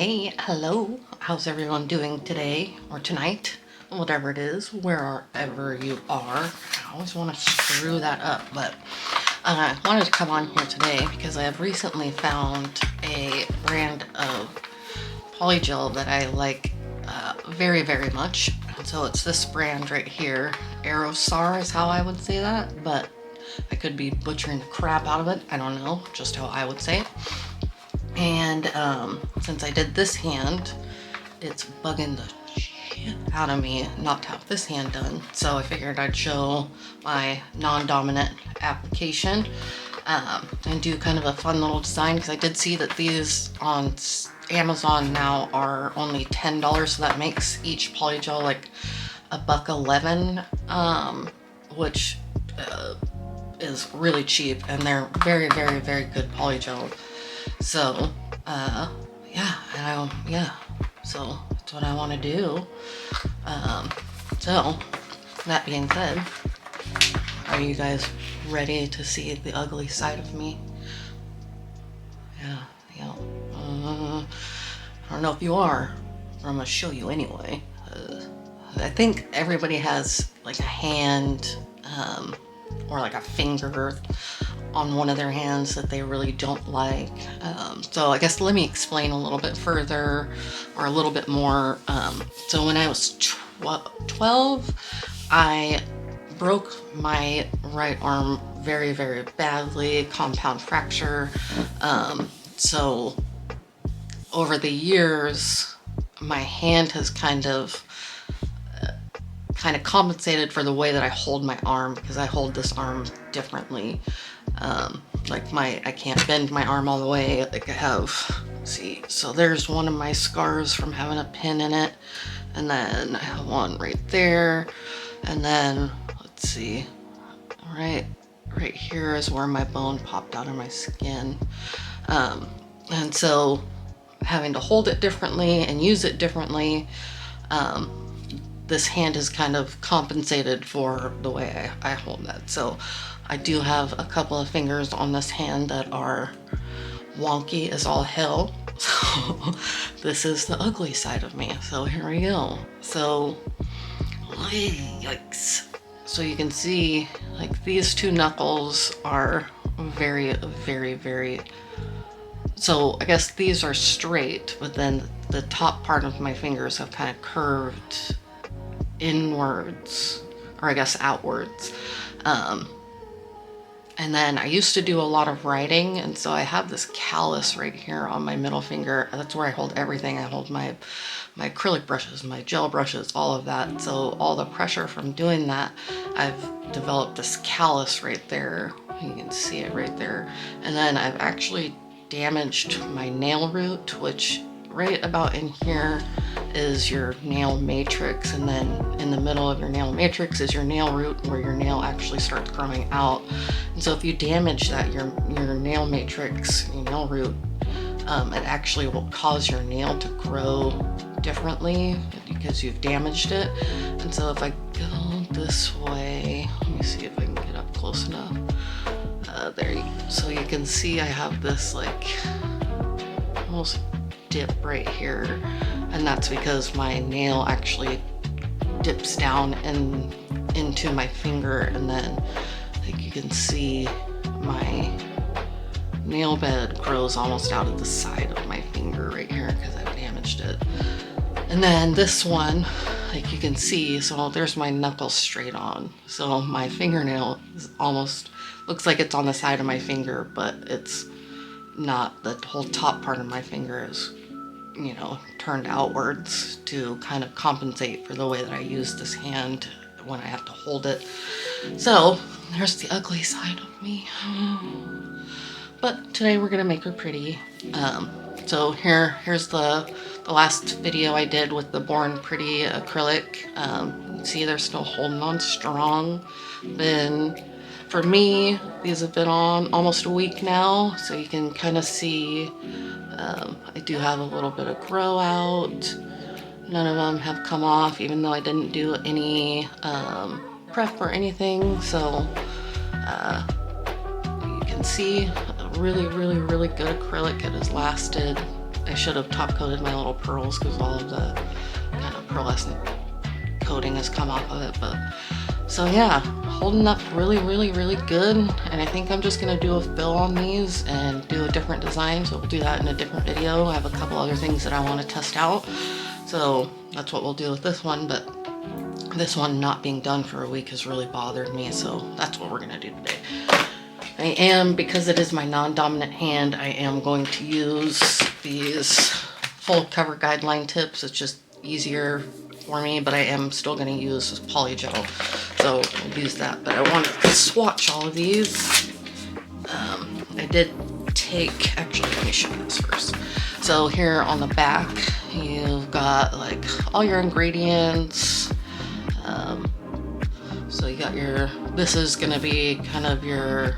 Hey, hello. How's everyone doing today or tonight? Whatever it is, wherever you are. I always want to screw that up, but I wanted to come on here today because I have recently found a brand of polygel that I like very, very much. And so it's this brand right here. Aerosar is how I would say that, but I could be butchering the crap out of it. I don't know, just how I would say it. And since I did this hand, it's bugging the shit out of me not to have this hand done. So I figured I'd show my non-dominant application and do kind of a fun little design, because I did see that these on Amazon now are only $10, so that makes each polygel like $1.11, which is really cheap, and they're very, very, very good polygel. So so that's what I want to do. So that being said, are you guys ready to see the ugly side of me? Yeah. I don't know if you are, but I'm gonna show you anyway. I think everybody has like a hand or like a finger on one of their hands that they really don't like. So I guess let me explain a little bit further, or a little bit more. So when I was 12, I broke my right arm very, very badly, compound fracture. So over the years, my hand has kind of compensated for the way that I hold my arm, because I hold this arm differently. I can't bend my arm all the way like I have. See, so there's one of my scars from having a pin in it, and then I have one right there, and then let's see, right here is where my bone popped out of my skin. And so having to hold it differently and use it differently, this hand is kind of compensated for the way I hold that. So I do have a couple of fingers on this hand that are wonky as all hell. So this is the ugly side of me. So here we go. So yikes. So you can see like these two knuckles are very, very, very, so I guess these are straight, but then the top part of my fingers have kind of curved inwards, or I guess outwards. And then I used to do a lot of writing, and so I have this callus right here on my middle finger. That's where I hold everything. I hold my acrylic brushes, my gel brushes, all of that. So all the pressure from doing that, I've developed this callus right there. You can see it right there. And then I've actually damaged my nail root, which right about in here is your nail matrix, and then in the middle of your nail matrix is your nail root, where your nail actually starts growing out. And so if you damage that, your nail matrix, your nail root, it actually will cause your nail to grow differently because you've damaged it. And so if I go this way, let me see if I can get up close enough. There you go. So you can see I have this like almost dip right here, and that's because my nail actually dips down into my finger, and then like you can see my nail bed grows almost out of the side of my finger right here because I've damaged it. And then this one, like you can see, so there's my knuckle straight on, so my fingernail is almost looks like it's on the side of my finger, but it's not. The whole top part of my finger is, you know, turned outwards to kind of compensate for the way that I use this hand when I have to hold it. So there's the ugly side of me. But today we're gonna make her pretty. So here's the last video I did with the Born Pretty acrylic. You can see they're still holding on strong. Then for me, these have been on almost a week now, so you can kind of see I do have a little bit of grow out. None of them have come off, even though I didn't do any prep or anything. So you can see a really, really, really good acrylic. It has lasted I should have top coated my little pearls because all of the kind of pearlescent coating has come off of it. But so yeah, holding up really, really, really good. And I think I'm just gonna do a fill on these and do a different design. So we'll do that in a different video. I have a couple other things that I want to test out. So that's what we'll do with this one. But this one not being done for a week has really bothered me. So that's what we're gonna do today. I am, because it is my non-dominant hand, I am going to use these full cover guideline tips. It's just easier for me, but I am still going to use Polygel, so I'll use that. But I want to swatch all of these. I did take, actually let me show you this first. So here on the back you've got like all your ingredients. So you got your, this is going to be kind of your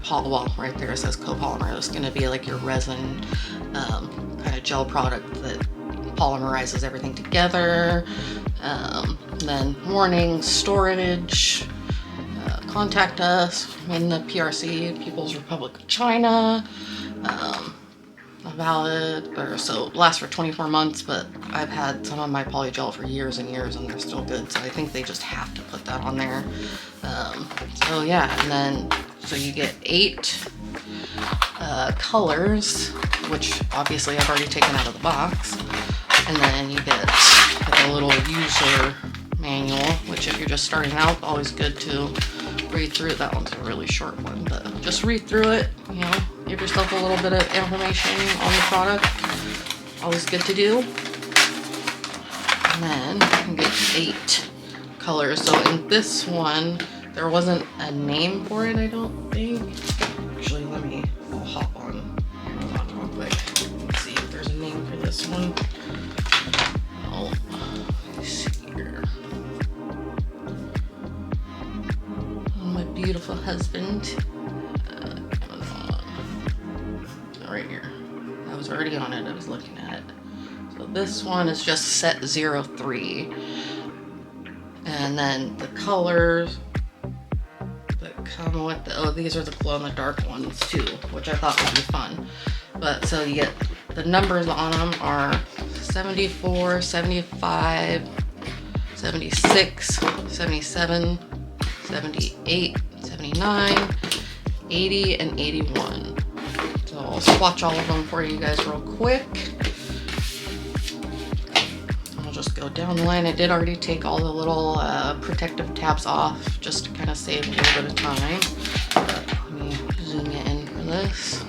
well, right there it says copolymer. It's going to be like your resin kind of gel product that polymerizes everything together. Then warning, storage, contact us in the PRC, People's Republic of China. Valid, or so lasts for 24 months, but I've had some of my Polygel for years and years and they're still good, so I think they just have to put that on there. So yeah, and then so you get 8 colors, which obviously I've already taken out of the box, and then you get like a little user manual, which if you're just starting out, always good to read through it. That one's a really short one, but just read through it, you know, give yourself a little bit of information on the product. Always good to do. And then you get 8 colors. So in this one, there wasn't a name for it, I don't think. Actually, I'll hop on Amazon real quick and see if there's a name for this one. Oh, let's see here. My beautiful husband. Amazon. Right here. I was already on it, I was looking at it. So this one is just set 03. And then the colors that come with the, oh, these are the glow in the dark ones too, which I thought would be fun. But so you get, the numbers on them are 74, 75, 76, 77, 78, 79, 80, and 81. So I'll swatch all of them for you guys real quick. I'll just go down the line. I did already take all the little protective tabs off just to kind of save a little bit of time. But let me zoom you in for this.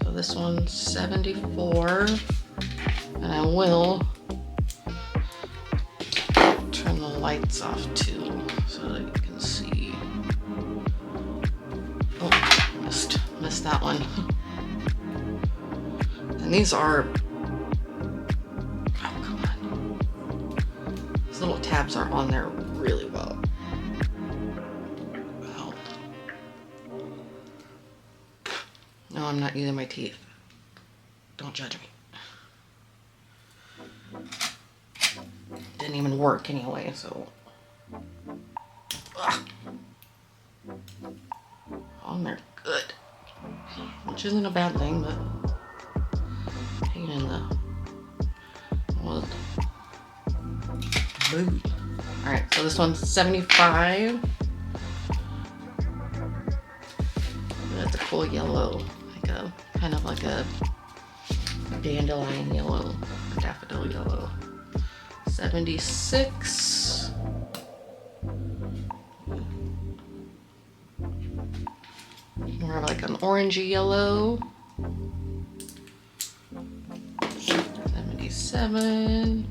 So this one's 74, and I will turn the lights off too so that you can see. Oh, missed that one. And these are, oh come on, these little tabs are on there really well. Wow. No, I'm not using my teeth. Don't judge me. Didn't even work anyway, so. Ugh. On there, good. Which isn't a bad thing, but pain in the wood. Boo. Alright, so this one's 75. That's a cool yellow, like a kind of like a dandelion yellow, or daffodil yellow. 76. More of like an orangey yellow. 77.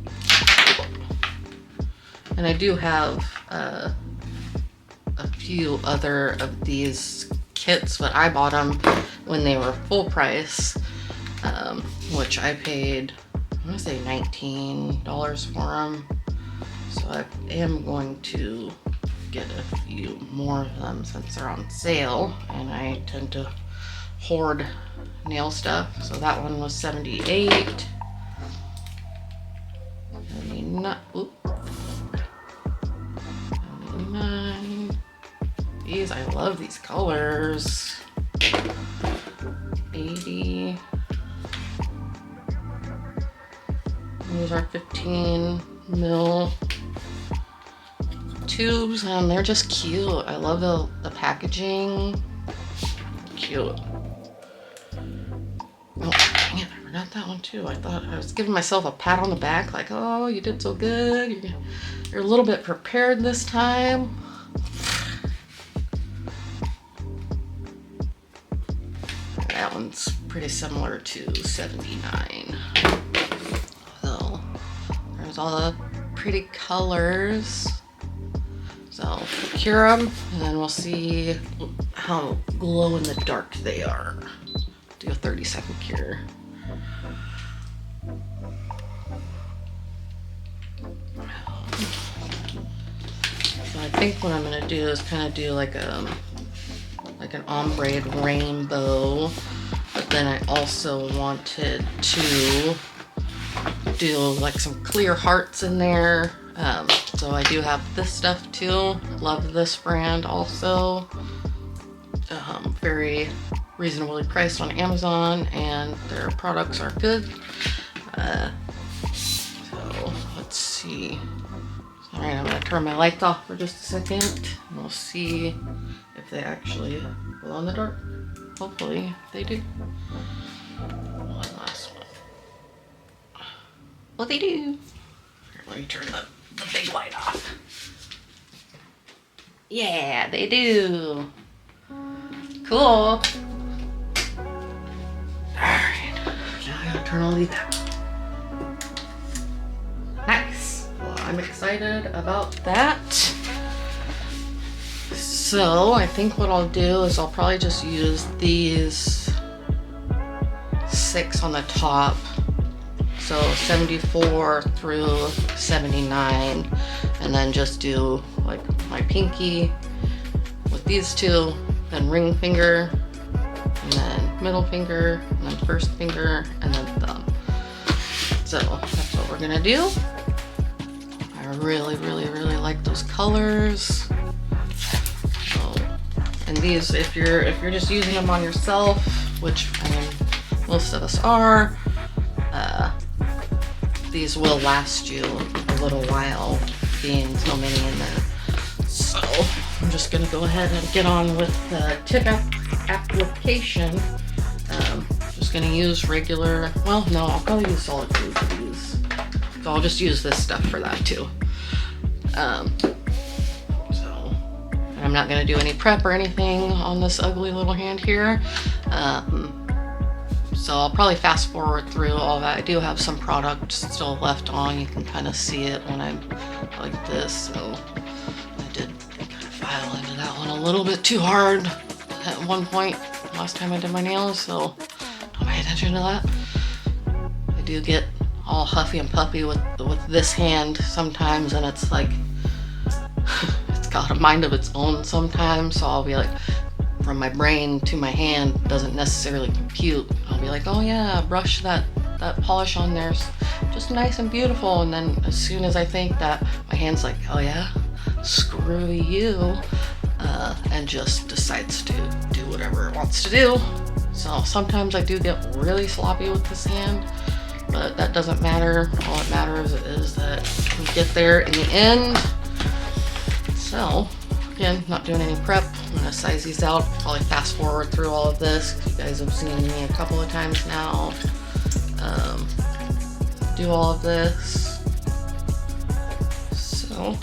And I do have a few other of these kits, but I bought them when they were full price, which I paid, I want to say $19 for them. So I am going to get a few more of them since they're on sale, and I tend to hoard nail stuff. So that one was 78. 79. Oop. 79. These, I love these colors. $80. These are 15 ml tubes, and they're just cute. I love the packaging. Cute. Oh, dang it, I forgot that one too. I thought I was giving myself a pat on the back, like, oh, you did so good. You're a little bit prepared this time. That one's pretty similar to 79. So there's all the pretty colors. So cure them, and then we'll see how glow in the dark they are. Do a 30-second cure. So I think what I'm gonna do is kind of do like an ombre rainbow, but then I also wanted to do like some clear hearts in there. So I do have this stuff too. Love this brand also. Very reasonably priced on Amazon, and their products are good. So let's see. All right, I'm gonna turn my lights off for just a second, and we'll see if they actually glow in the dark. Hopefully they do. One last one. Well, they do. Here, let me turn the big light off. Yeah, they do. Cool. Alright, now I gotta turn all these down. Nice. Well, I'm excited about that. So I think what I'll do is I'll probably just use these 6 on the top. So 74 through 79, and then just do like my pinky with these 2, then ring finger, and then middle finger, and then first finger, and then thumb. So that's what we're gonna do. I really like those colors. So, and these, if you're just using them on yourself, which I mean most of us are, these will last you a little while, being so many in there. So I'm just gonna go ahead and get on with the tip application. Just gonna use regular, well, no, I'll probably use solid glue for these. So I'll just use this stuff for that too. So I'm not gonna do any prep or anything on this ugly little hand here. So I'll probably fast forward through all that. I do have some product still left on. You can kind of see it when I'm like this. So I did file into that one a little bit too hard at one point last time I did my nails, so don't pay attention to that. I do get all huffy and puffy with this hand sometimes, and it's like it's got a mind of its own sometimes. So I'll be like, from my brain to my hand doesn't necessarily compute. I'll be like, oh yeah, brush that polish on there, just nice and beautiful. And then as soon as I think that, my hand's like, oh yeah, screw you, and just decides to do whatever it wants to do. So sometimes I do get really sloppy with this hand, but that doesn't matter. All that matters is that we get there in the end. So again, not doing any prep. I'm gonna size these out, probably fast forward through all of this. You guys have seen me a couple of times now do all of this. So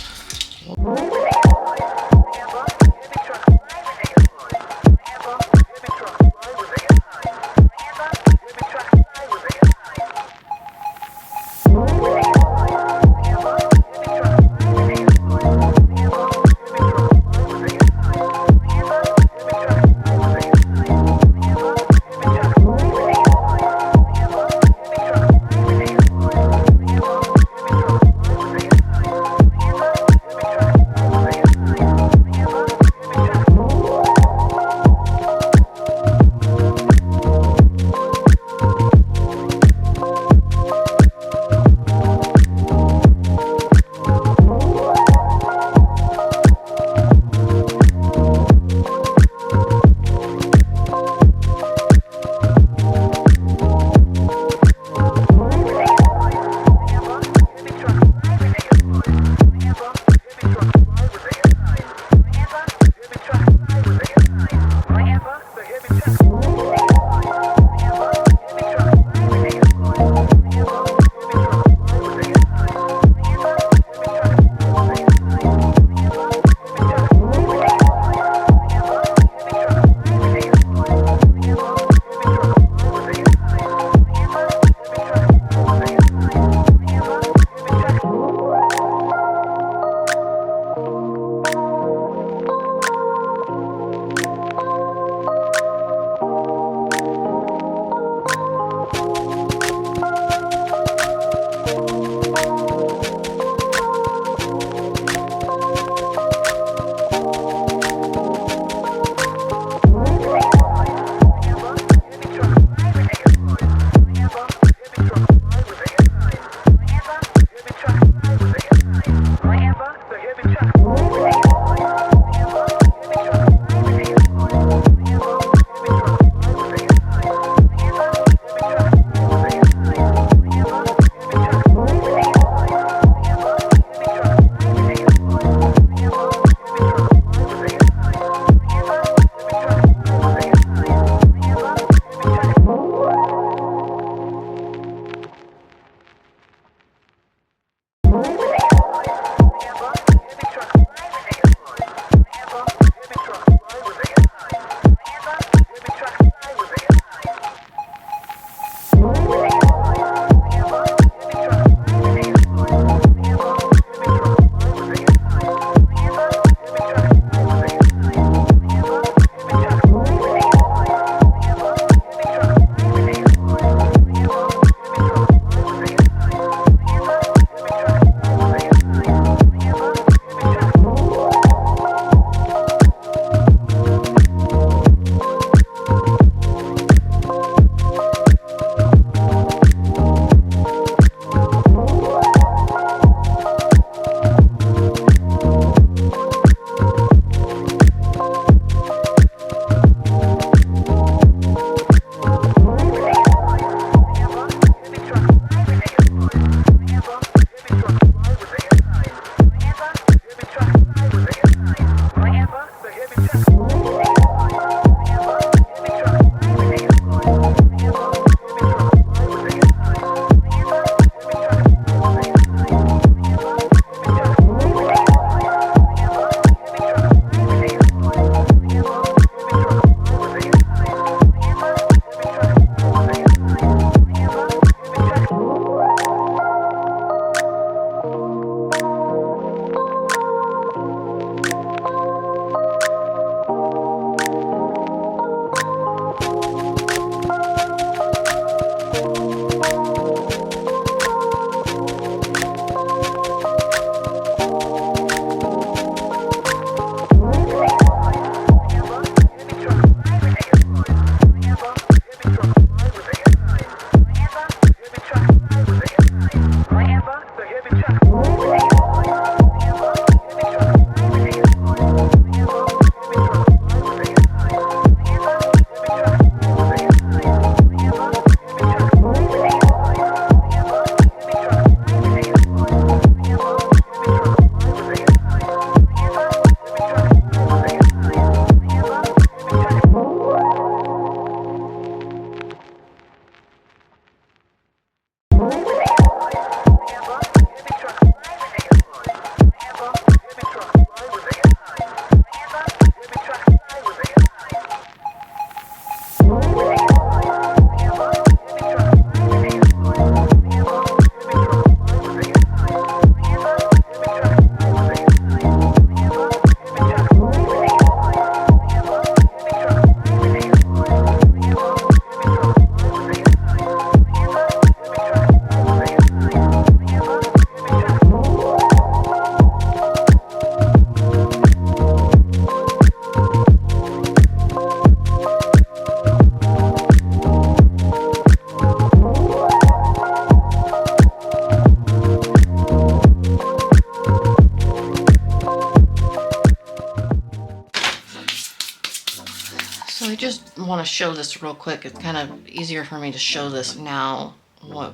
So I just want to show this real quick. It's kind of easier for me to show this now,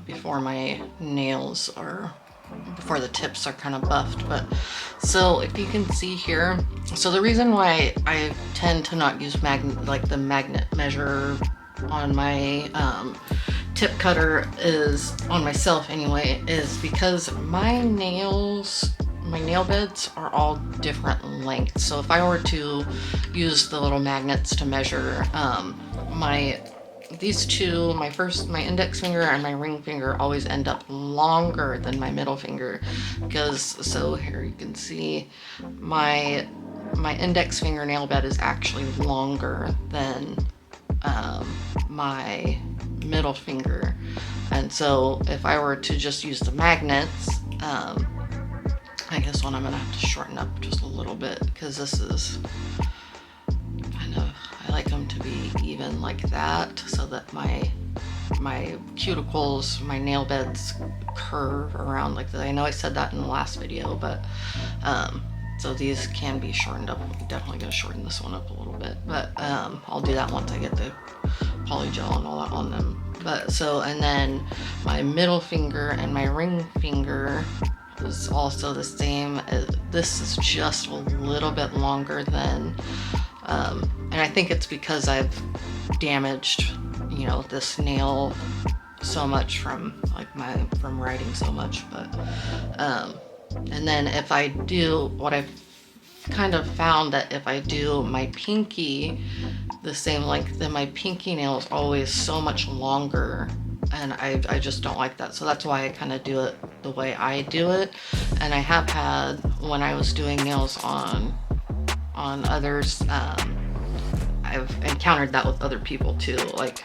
before my nails are, before the tips are kind of buffed. But so if you can see here, so the reason why I tend to not use the magnet measure on my tip cutter is, on myself anyway, is because my nail beds are all different lengths. So if I were to use the little magnets to measure these two, my index finger and my ring finger always end up longer than my middle finger, because, so here you can see my index finger nail bed is actually longer than my middle finger. And so if I were to just use the magnets, I guess I'm gonna have to shorten up just a little bit, because this is kind of, I like them to be even like that, so that my cuticles, my nail beds curve around like that. I know I said that in the last video, but so these can be shortened up. I'm definitely gonna shorten this one up a little bit, but I'll do that once I get the polygel and all that on them. But so, and then my middle finger and my ring finger is also the same. This is just a little bit longer than, and I think it's because I've damaged, this nail so much from from writing so much. But and then if I do, what I've kind of found, that if I do my pinky the same length, then my pinky nail is always so much longer, and I just don't like that. So that's why I kind of do it the way I do it. And I have had, when I was doing nails on others, I've encountered that with other people too. Like,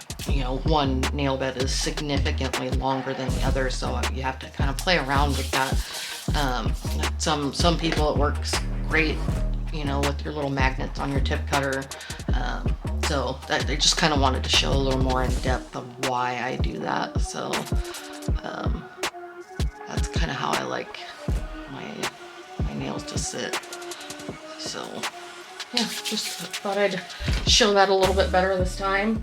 one nail bed is significantly longer than the other, so you have to kind of play around with that. Some people, it works great, with your little magnets on your tip cutter. So that, I just kind of wanted to show a little more in depth of why I do that. So that's kind of how I like my nails to sit. So yeah, just thought I'd show that a little bit better this time.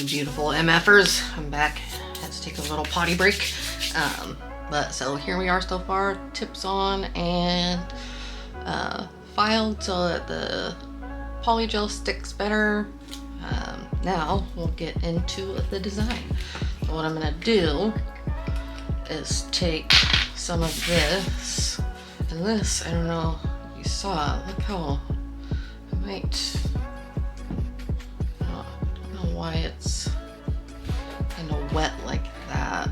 Beautiful MFers, I'm back. Let's take a little potty break. But so here we are so far, tips on and filed so that the polygel sticks better. Now we'll get into the design. So what I'm gonna do is take some of this, and this, I don't know if you saw it, look how I might, why it's kind of wet like that.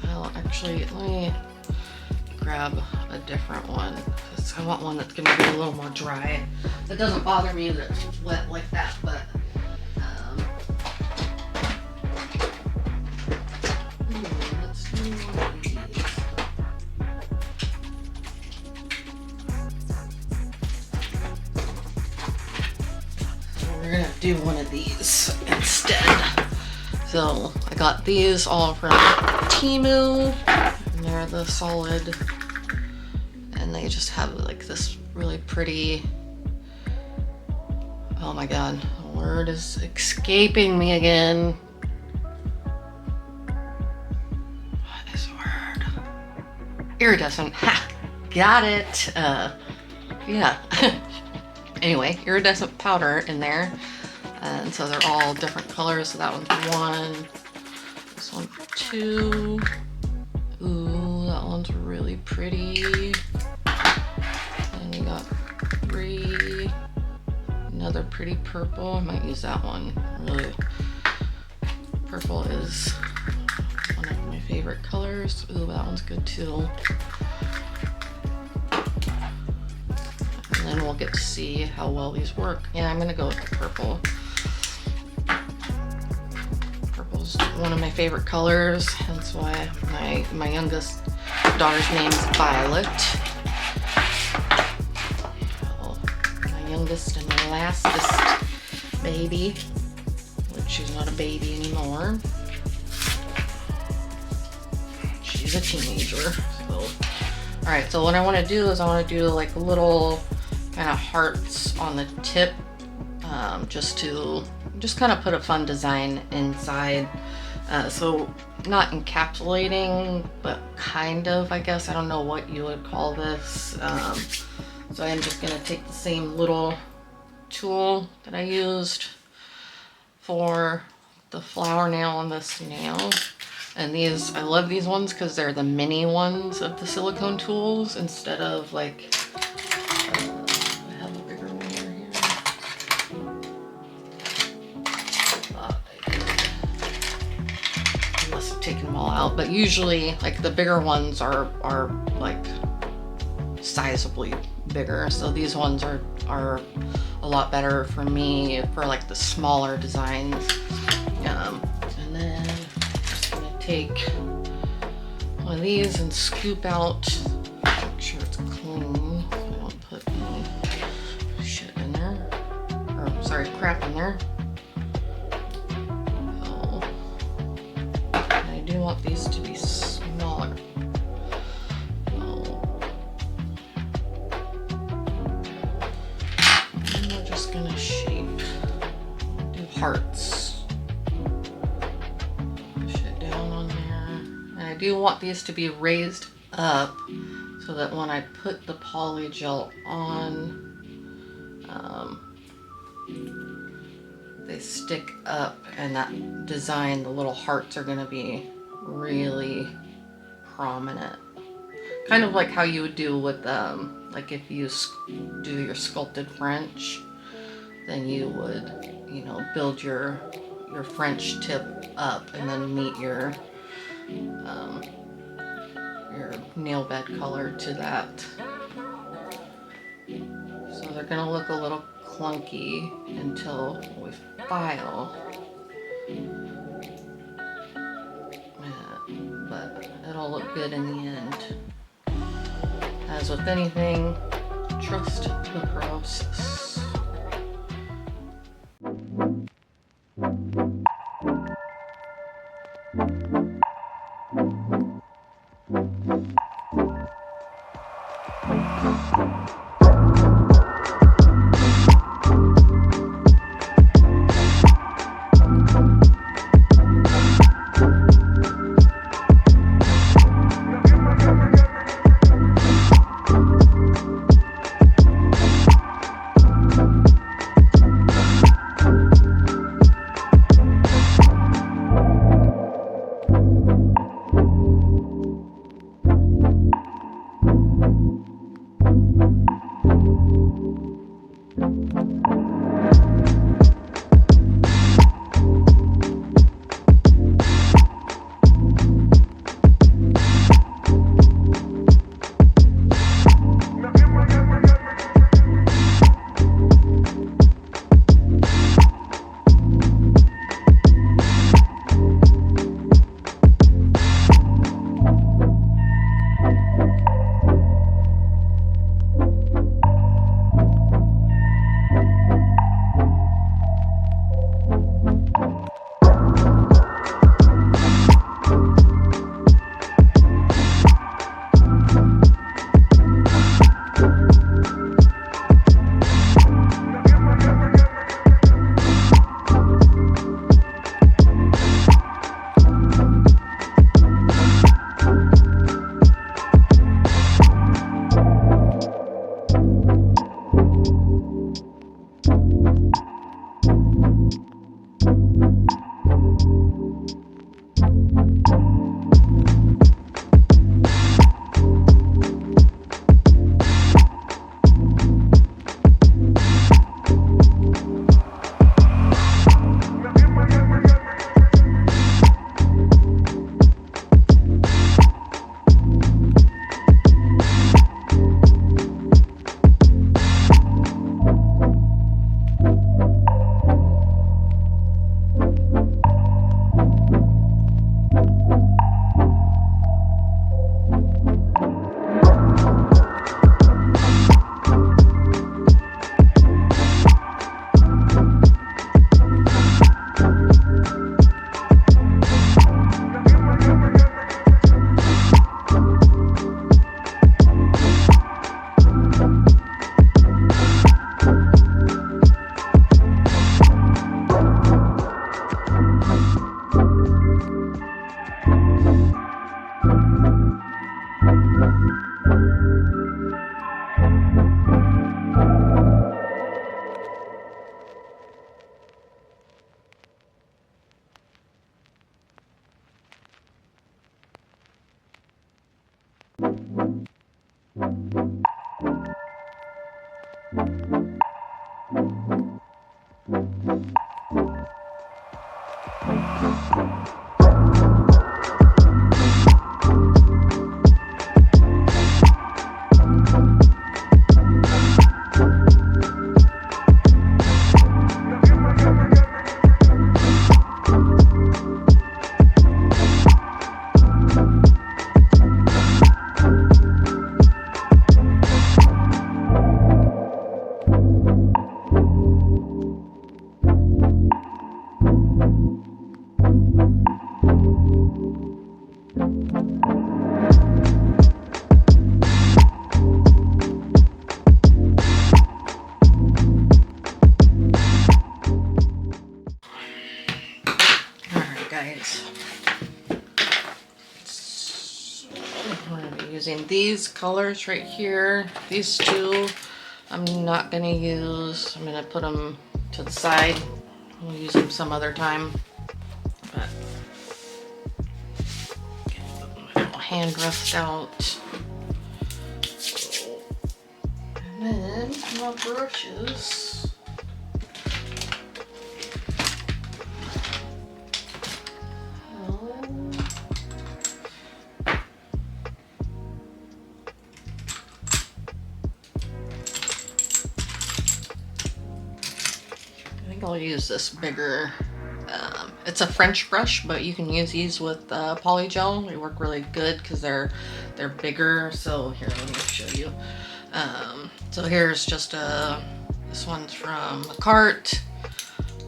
Well, actually, let me grab a different one, because I want one that's going to be a little more dry. It doesn't bother me that it's wet like that, but let's do one of these. We're gonna do one of these instead. So I got these all from Temu, and they're the solid, and they just have like this really pretty, oh my god, the word is escaping me again. What is the word? Iridescent. Ha! Got it. Yeah. Anyway, iridescent powder in there. And so they're all different colors. So that one's 1. This one's 2. Ooh, that one's really pretty. And we got 3. Another pretty purple. I might use that one. Really, purple is one of my favorite colors. Ooh, that one's good too. And then we'll get to see how well these work. Yeah, I'm gonna go with the purple. Purple's one of my favorite colors. That's why my youngest daughter's name's Violet. Well, my youngest and my lastest baby, which she's not a baby anymore. She's a teenager. So, all right. So what I want to do is I want to do like little kind of hearts on the tip, just kind of put a fun design inside. So not encapsulating, but kind of, I guess. I don't know what you would call this. So I'm just gonna take the same little tool that I used for the flower nail on this nail. And these, I love these ones because they're the mini ones of the silicone tools instead of like, I have a bigger one over here. I must have taken them all out, but usually like the bigger ones are like sizably bigger. So these ones are a lot better for me for like the smaller designs. And then take one of these and scoop out, make sure it's clean. I don't put any shit in there, or sorry, crap in there. Oh. And I do want these to be smaller. Oh. And we're just gonna shape, do hearts. I do want these to be raised up so that when I put the polygel on, they stick up, and that design, the little hearts, are going to be really prominent. Kind of like how you would do with, like if you do your sculpted French, then you would, you know, build your French tip up and then meet your nail bed color to that. So they're gonna look a little clunky until we file, but it'll look good in the end. As with anything, trust the process. Alright guys, so we're going to be using these colors right here. These two I'm not going to use. I'm going to put them to the side. We'll use them some other time. But get my little hand rest out. And then my brushes. I'll use this bigger, it's a French brush, but you can use these with Polygel. They work really good because they're bigger. So here, let me show you. So here's just this one's from a cart.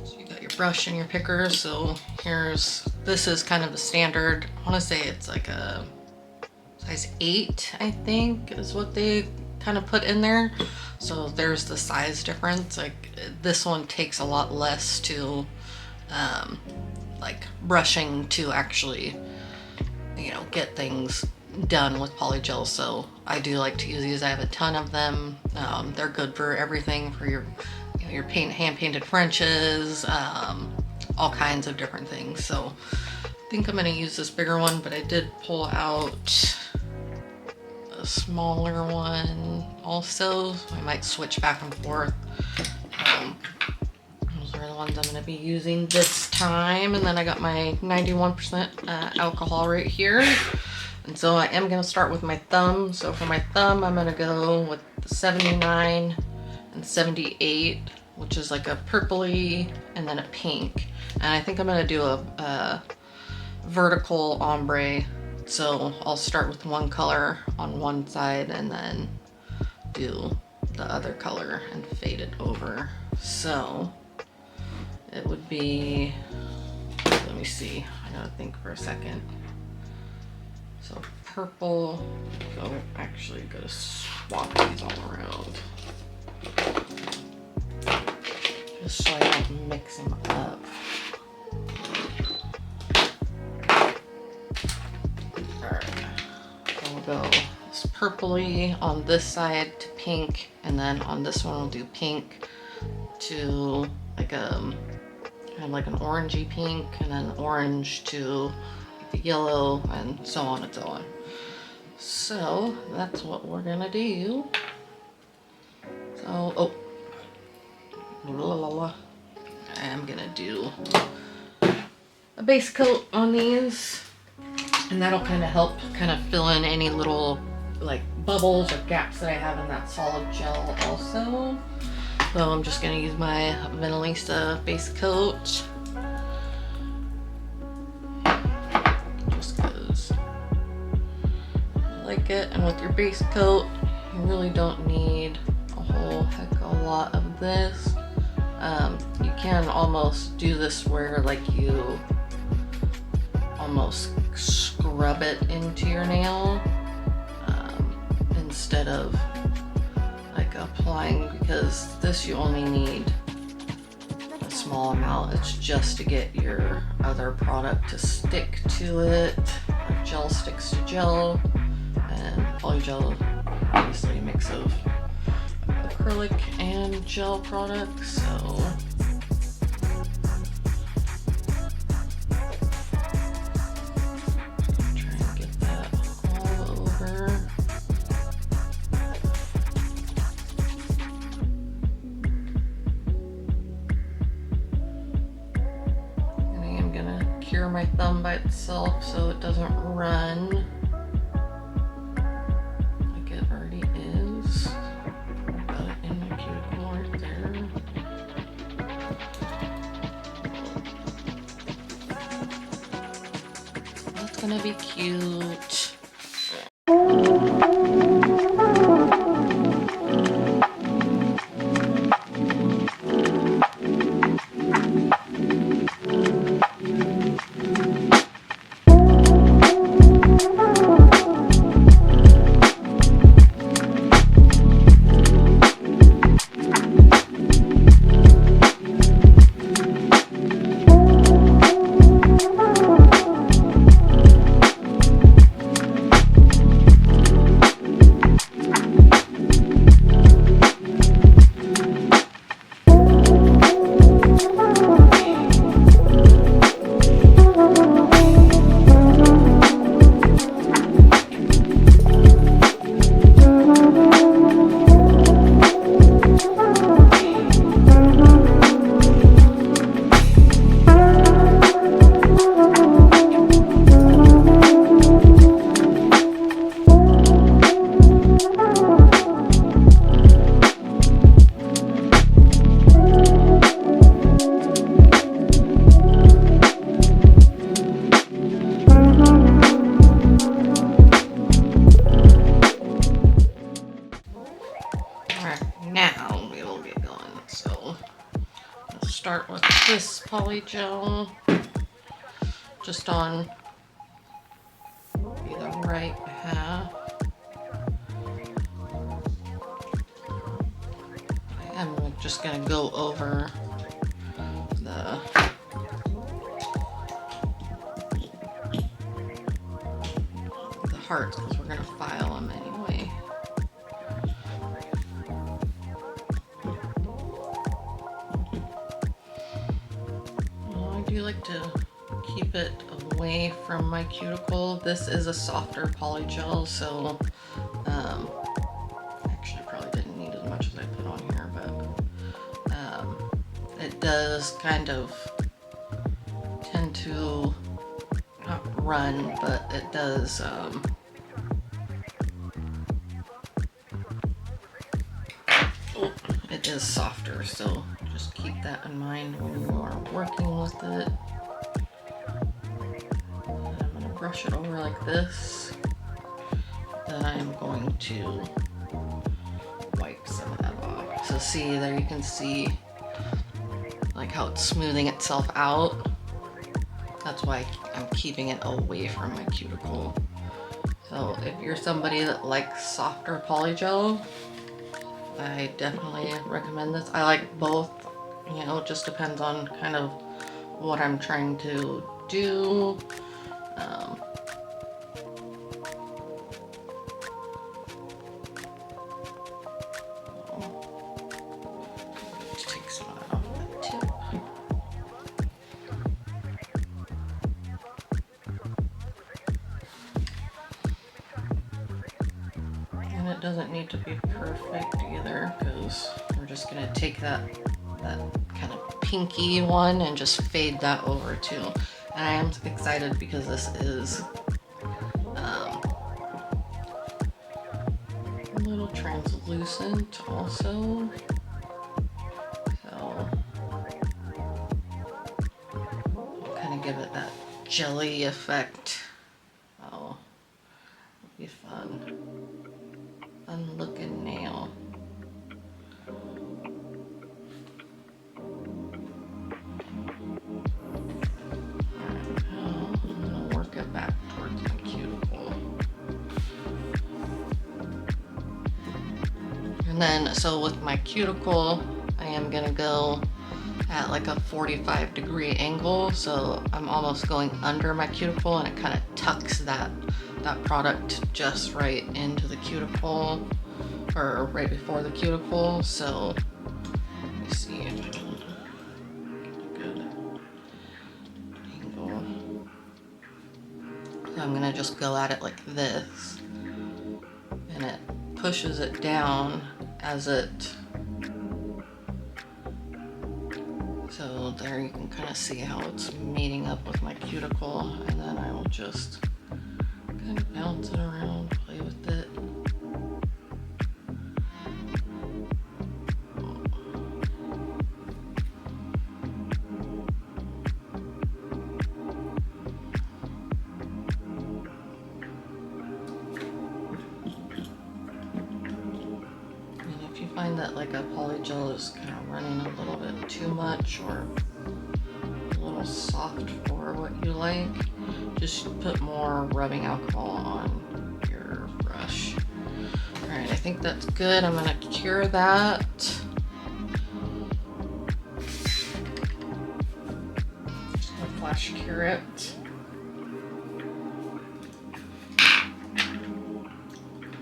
So you got your brush and your picker. So this is kind of the standard. I want to say it's like a size 8, I think, is what they kind of put in there. So there's the size difference. Like this one takes a lot less to like brushing to actually, you know, get things done with Polygel. So I do like to use these. I have a ton of them. They're good for everything, for your, you know, your hand painted Frenches, all kinds of different things. So I think I'm going to use this bigger one, but I did pull out a smaller one also, so I might switch back and forth. Those are the ones I'm going to be using this time. And then I got my 91% alcohol right here. And so I am going to start with my thumb. So for my thumb, I'm going to go with the 79 and 78, which is like a purpley and then a pink. And I think I'm going to do a vertical ombre. So I'll start with one color on one side and then do the other color and fade it over. So it would be, let me see, I gotta think for a second. So purple, so actually gotta swap these all around. Just so I don't mix them up. Go this purpley on this side to pink, and then on this one we'll do pink to like kind of like an orangey pink, and then orange to the yellow, and so on and so on. So that's what we're gonna do. So I am gonna do a base coat on these. And that'll kind of help kind of fill in any little like bubbles or gaps that I have in that solid gel also. So I'm just going to use my Vanillista base coat. Just because I like it. And with your base coat, you really don't need a whole heck of a lot of this. You can almost do this where like you almost scrub it into your nail instead of like applying, because this you only need a small amount. It's just to get your other product to stick to it. Like gel sticks to gel, and Polygel obviously a mix of acrylic and gel products. So my thumb by itself so it doesn't run like it already is. Got it in my cuticle right there. That's gonna be cute. polygel just on the right half. I'm just gonna go over the hearts because we're gonna file them anyway. I do like to keep it away from my cuticle. This is a softer polygel, so actually I probably didn't need as much as I put on here, but it does kind of tend to not run, but it does it is softer, so just keep that in mind when you are working with it. And I'm going to brush it over like this. Then I'm going to wipe some of that off. So see, there you can see like how it's smoothing itself out. That's why I'm keeping it away from my cuticle. So if you're somebody that likes softer polygel, I definitely recommend this. I like both, you know, it just depends on kind of what I'm trying to do. Just take some of that off the tip. And it doesn't need to be perfect either, because we're just gonna take that kind of pinky one and just fade that over too. And I am excited because this is a little translucent also. So I'll kind of give it that jelly effect. Oh, it'll be fun. Fun looking nail. And then, so with my cuticle, I am gonna go at like a 45-degree angle. So I'm almost going under my cuticle, and it kind of tucks that product just right into the cuticle, or right before the cuticle. So let me see if I can get a good angle. So I'm gonna just go at it like this, and it pushes it down as it, so there you can kind of see how it's meeting up with my cuticle, and then I will just kind of bounce it around, play with it. Find that like a polygel is kind of running a little bit too much or a little soft for what you like, just put more rubbing alcohol on your brush. All right, I think that's good. I'm gonna cure that. Just gonna flash cure it.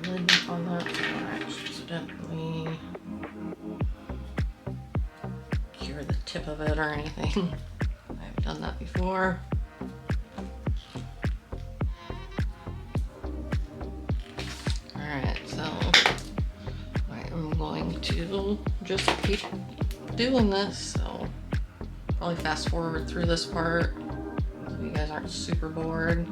Lid on that so I don't accidentally cure the tip of it or anything. I've done that before. Alright, so I am going to just keep doing this, so probably fast forward through this part so you guys aren't super bored.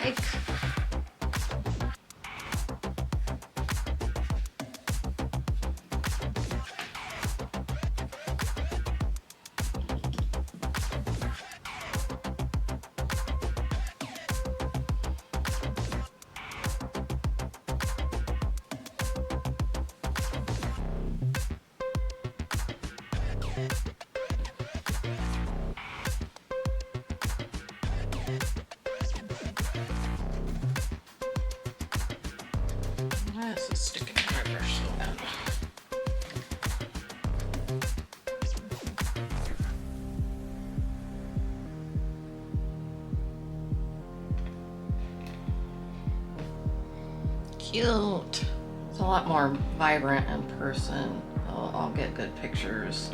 like. Why is this sticking to my brush so bad? Cute. It's a lot more vibrant in person. I'll get good pictures.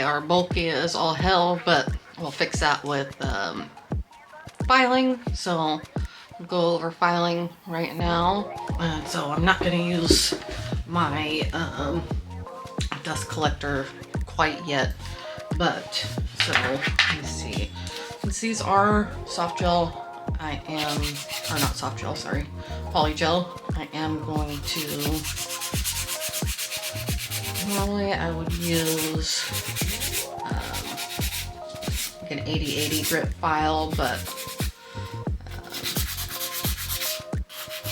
are bulky as all hell, but we'll fix that with filing. So we'll go over filing right now. And so I'm not going to use my dust collector quite yet, but so let me see. Since these are soft gel, I am, or not soft gel, sorry, polygel, I am going to, normally I would use like an 80/80 grip file, but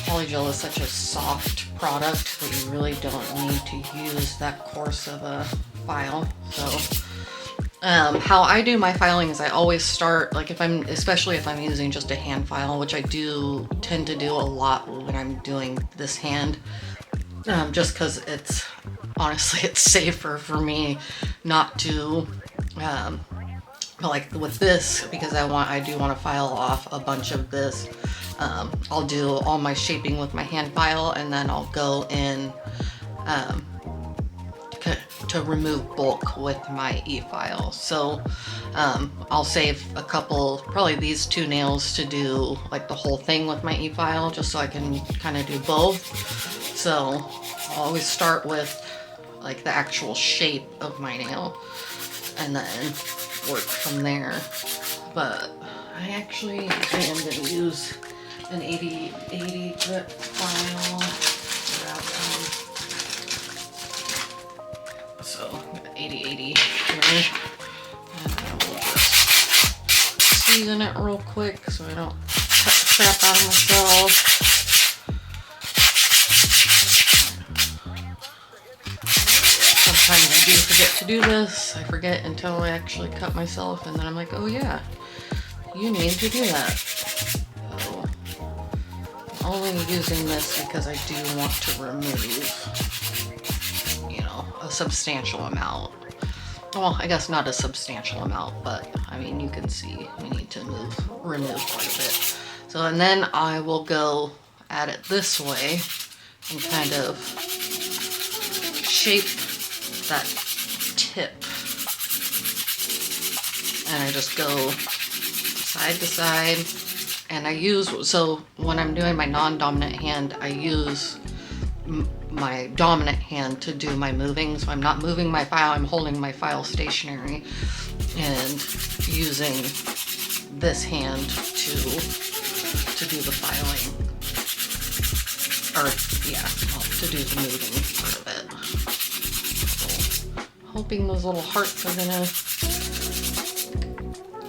polygel is such a soft product that you really don't need to use that coarse of a file. So how I do my filing is I always start, like especially if I'm using just a hand file, which I do tend to do a lot when I'm doing this hand, just because it's, honestly, it's safer for me not to, but like with this, because I do want to file off a bunch of this, I'll do all my shaping with my hand file, and then I'll go in to remove bulk with my e-file. So I'll save a couple, probably these 2 nails, to do like the whole thing with my e-file, just so I can kind of do both. So I'll always start with like the actual shape of my nail and then work from there. But I am going to use an 80/80 grip file. So 80/80 here, and I will just season it real quick so I don't cut the crap out of myself. Sometimes I do forget to do this. I forget until I actually cut myself, and then I'm like, oh yeah, you need to do that. So I'm only using this because I do want to remove a substantial amount. Well, I guess not a substantial amount, but I mean, you can see we need to remove quite a bit. So, and then I will go at it this way and kind of shape that tip. And I just go side to side, and I use, so when I'm doing my non-dominant hand, I use my dominant hand to do my moving. So I'm not moving my file, I'm holding my file stationary and using this hand to do the filing, or yeah, to do the moving part of it. So, hoping those little hearts are gonna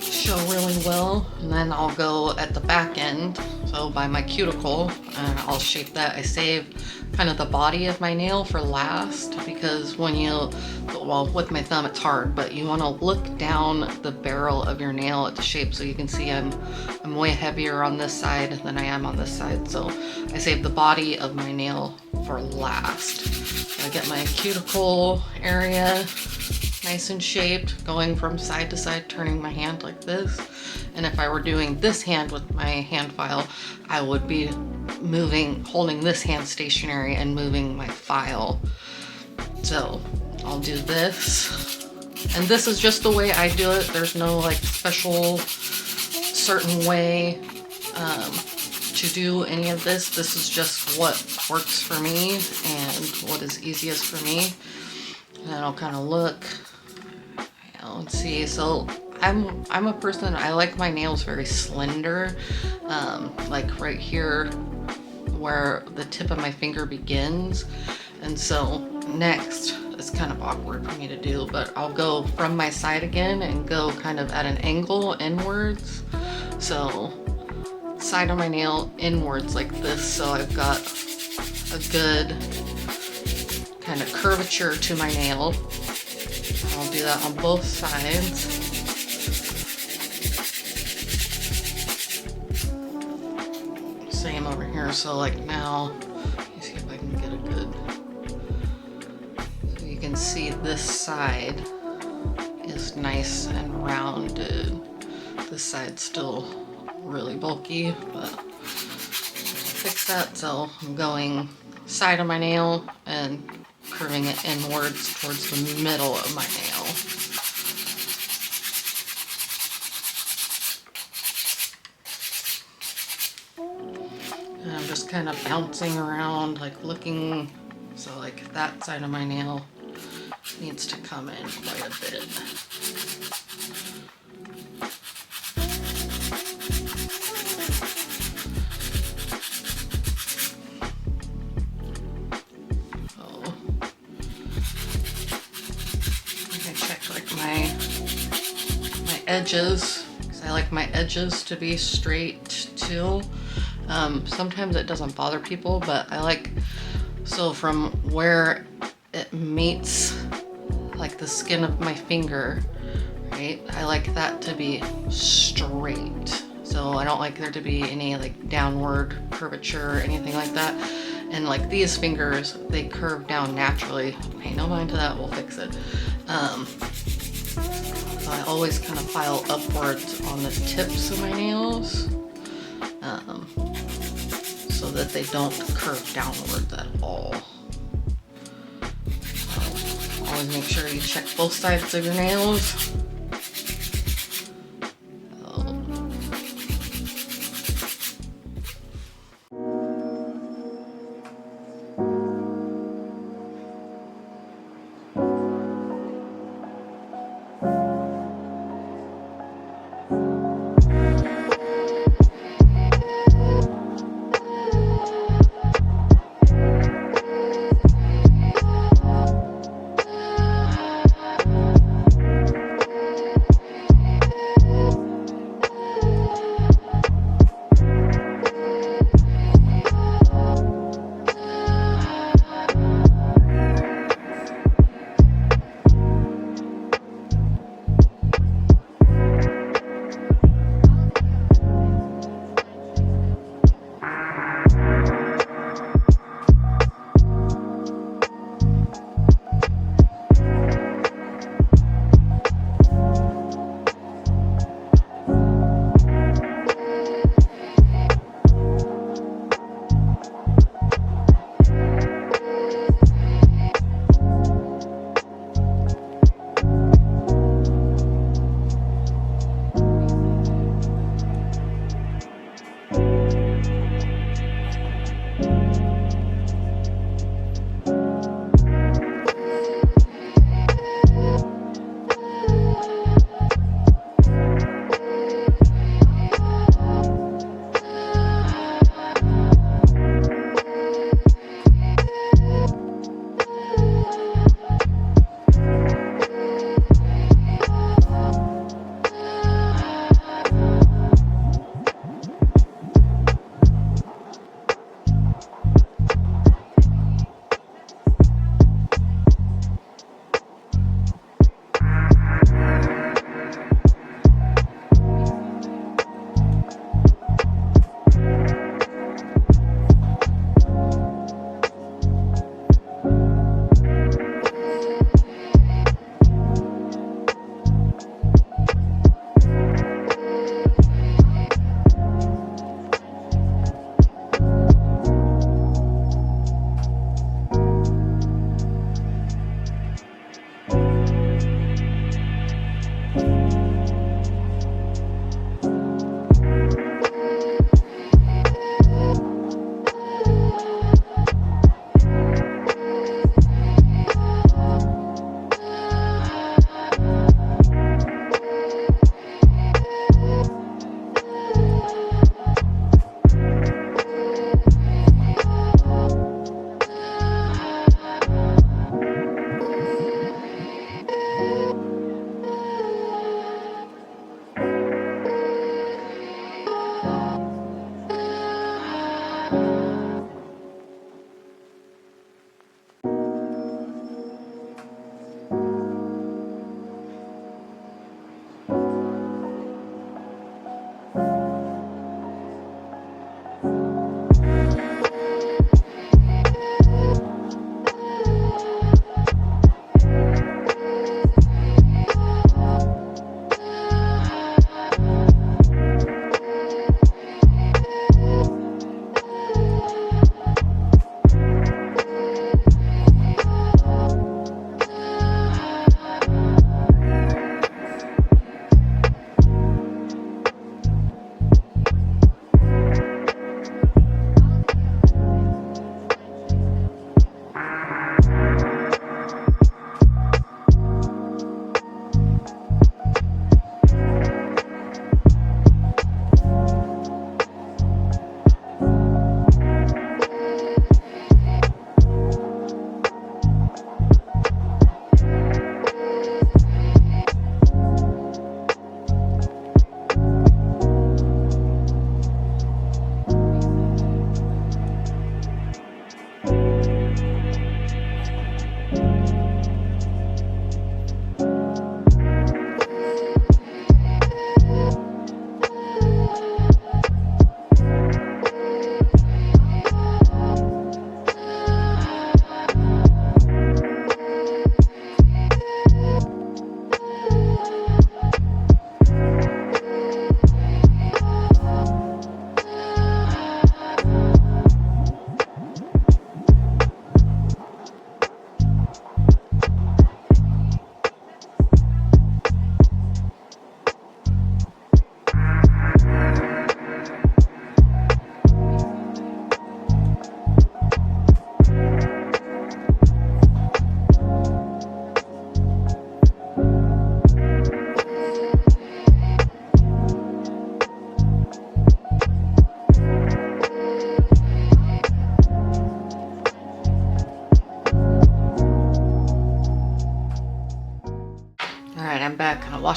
show really well. And then I'll go at the back end, so by my cuticle, and I'll shape that. I save kind of the body of my nail for last, because when you, well, with my thumb it's hard, but you want to look down the barrel of your nail at the shape. So you can see I'm way heavier on this side than I am on this side, so I save the body of my nail for last. So I get my cuticle area nice and shaped, going from side to side, turning my hand like this. And if I were doing this hand with my hand file, I would be holding this hand stationary and moving my file. So I'll do this, and this is just the way I do it. There's no like special certain way to do any of this. This is just what works for me and what is easiest for me. And then I'll kind of look, let's see. So I'm a person, I like my nails very slender, like right here where the tip of my finger begins. And so next, it's kind of awkward for me to do, but I'll go from my side again and go kind of at an angle inwards. So side of my nail inwards like this, so I've got a good kind of curvature to my nail. I'll do that on both sides. Same over here. So like now, let me see if I can get a good, so you can see this side is nice and rounded. This side's still really bulky, but I'll fix that. So I'm going side of my nail and curving it inwards towards the middle of my nail. just kind of bouncing around, like looking. So like that side of my nail needs to come in quite a bit. Edges, because I like my edges to be straight too. Sometimes it doesn't bother people, but I like, so from where it meets like the skin of my finger, right, I like that to be straight. So I don't like there to be any like downward curvature or anything like that. And like these fingers, they curve down naturally. Pay no mind to that, we'll fix it. So I always kind of file upwards on the tips of my nails, so that they don't curve downwards at all. So always make sure you check both sides of your nails.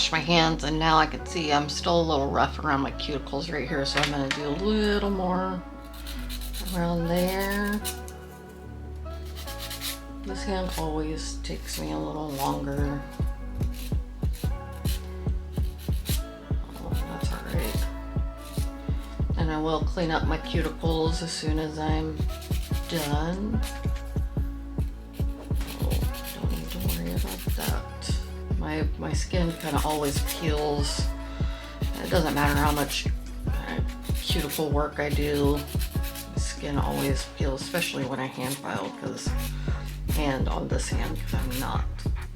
washed my hands, and now I can see I'm still a little rough around my cuticles right here, so I'm going to do a little more around there. This hand always takes me a little longer. Oh, that's alright. And I will clean up my cuticles as soon as I'm done. Don't need to worry about that. My skin kind of always peels. It doesn't matter how much cuticle work I do. My skin always peels, especially when I hand file, and on this hand, because I'm not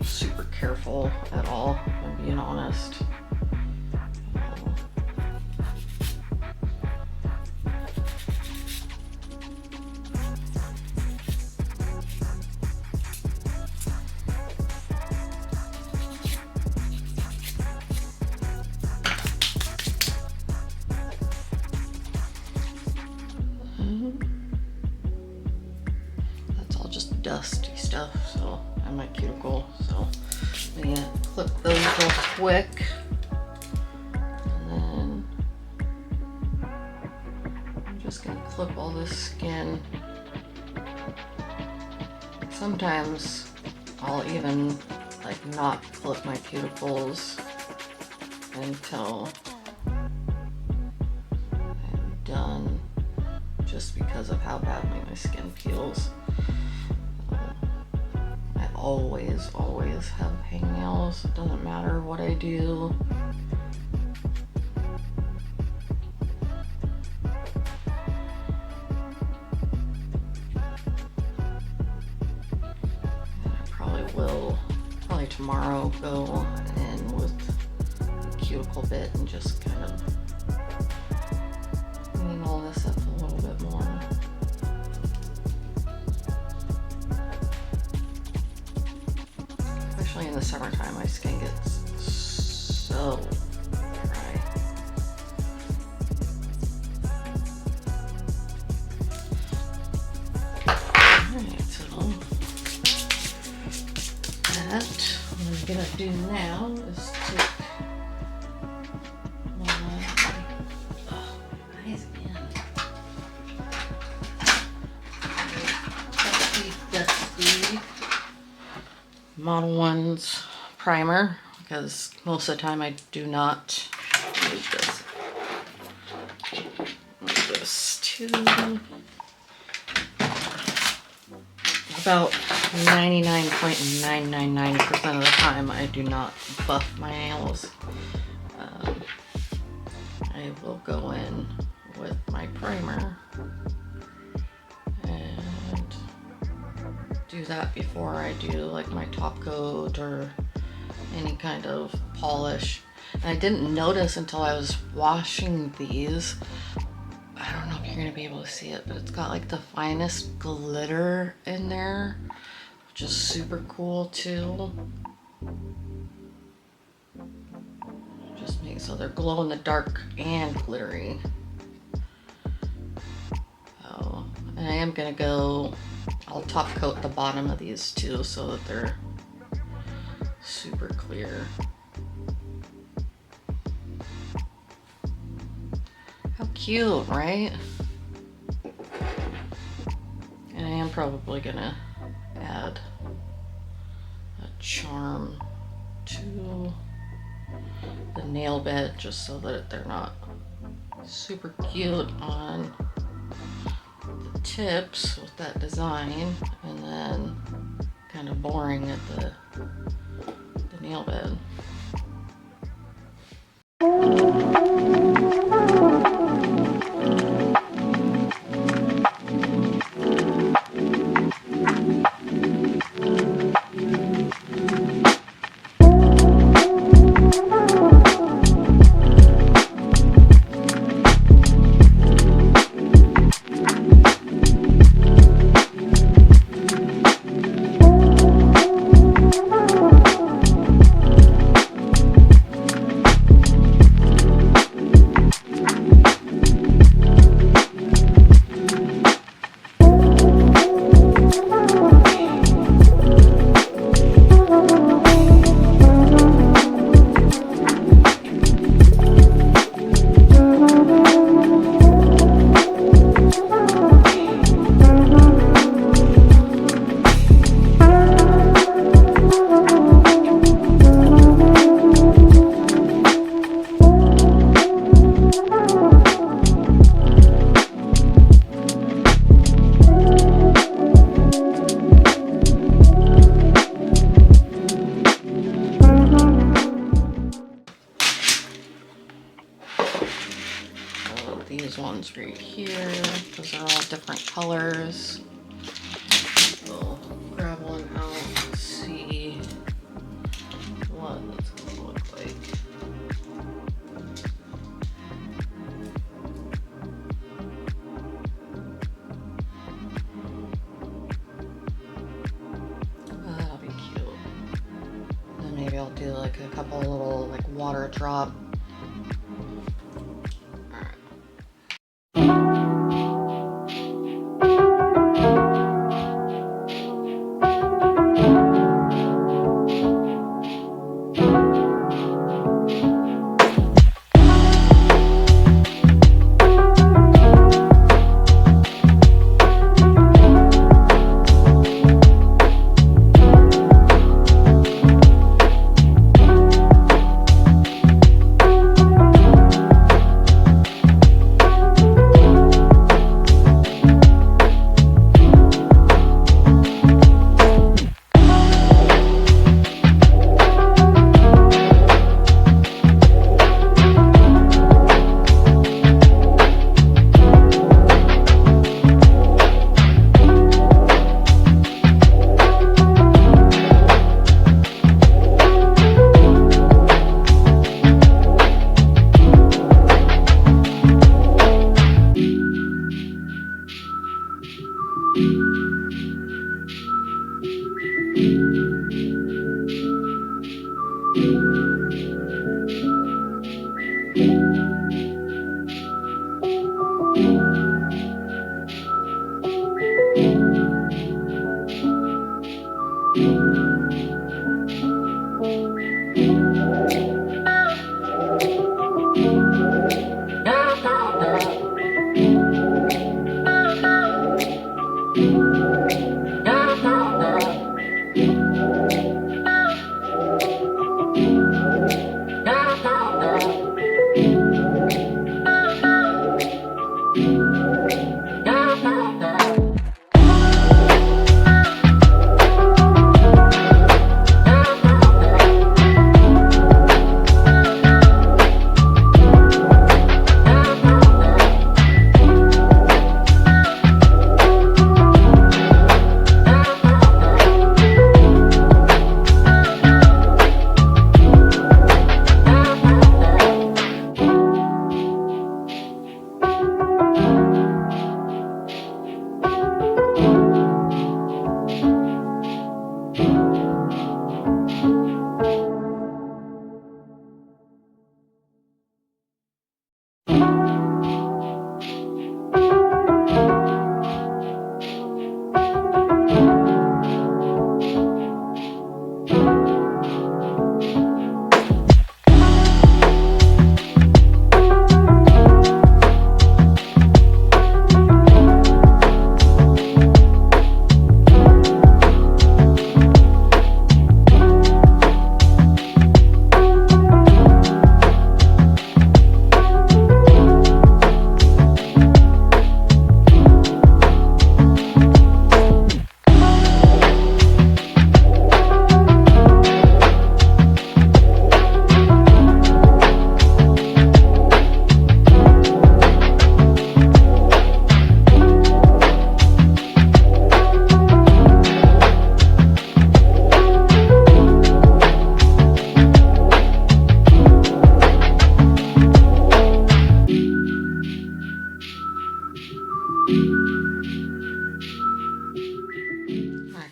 super careful at all, if I'm being honest. Dusty stuff, so on my cuticle. So I'm gonna clip those real quick, and then I'm just gonna clip all this skin. Sometimes I'll even like not clip my cuticles until I'm done, just because of how badly my skin peels. Always have hangnails. It doesn't matter what I do. I probably tomorrow go in with a cuticle bit and just kind of clean all this up a little bit more. In the summertime, my skin gets so dry. Alright, so that what I'm gonna do now is take my eyes again. Dusty Model 1's primer, because most of the time I do not use this. Move this to about 99.999% of the time I do not buff my nails. I will go in with my primer and do that before I do like my top coat or any kind of polish. And I didn't notice until I was washing these. I don't know if you're gonna be able to see it, but it's got like the finest glitter in there, which is super cool too. Just make so they're glow in the dark and glittery. Oh, and I am gonna go, I'll top coat the bottom of these too so that they're super clear. How cute, right? And I am probably gonna add a charm to the nail bed just so that they're not super cute on the tips with that design, and then kind of boring at the nail bed. here. Those are all different colors. We'll grab one out and see what it's going to look like. Oh, that'll be cute. And maybe I'll do like a couple little like water drop.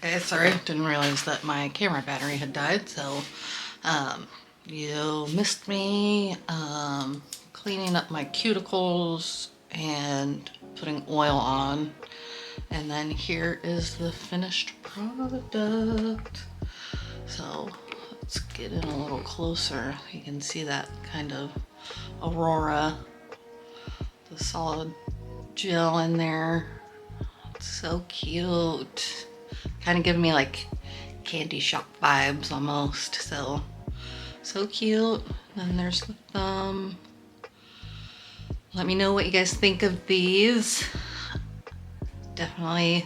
Okay, sorry, didn't realize that my camera battery had died, so you missed me cleaning up my cuticles and putting oil on. And then here is the finished product. So let's get in a little closer. You can see that kind of aurora, the solid gel in there. It's so cute. Kind of giving me like candy shop vibes almost. So cute. And then there's the thumb. Let me know what you guys think of these. Definitely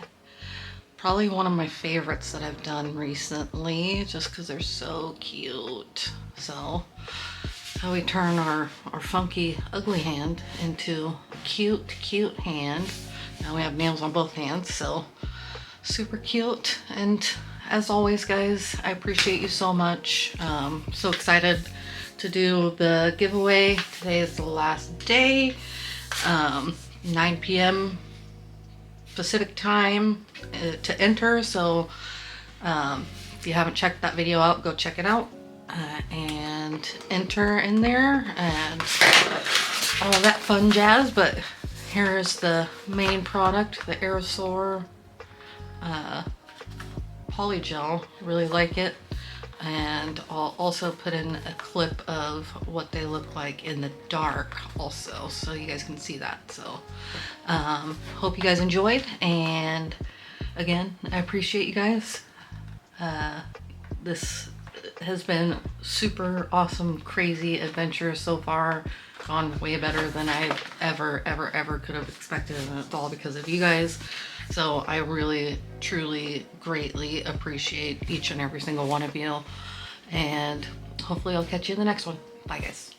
probably one of my favorites that I've done recently, just because they're so cute. So how we turn our funky, ugly hand into a cute, cute hand. Now we have nails on both hands, so super cute. And as always, guys, I appreciate you so much. So excited to do the giveaway. Today is the last day, 9 p.m. Pacific time to enter. So if you haven't checked that video out, go check it out and enter in there and all of that fun jazz. But here's the main product, the aerosol Polygel. Really like it. And I'll also put in a clip of what they look like in the dark also, so you guys can see that. So hope you guys enjoyed, and again, I appreciate you guys. This has been super awesome, crazy adventure so far. Gone way better than I ever could have expected, and it's all because of you guys. So I really, truly, greatly appreciate each and every single one of you, and hopefully I'll catch you in the next one. Bye, guys.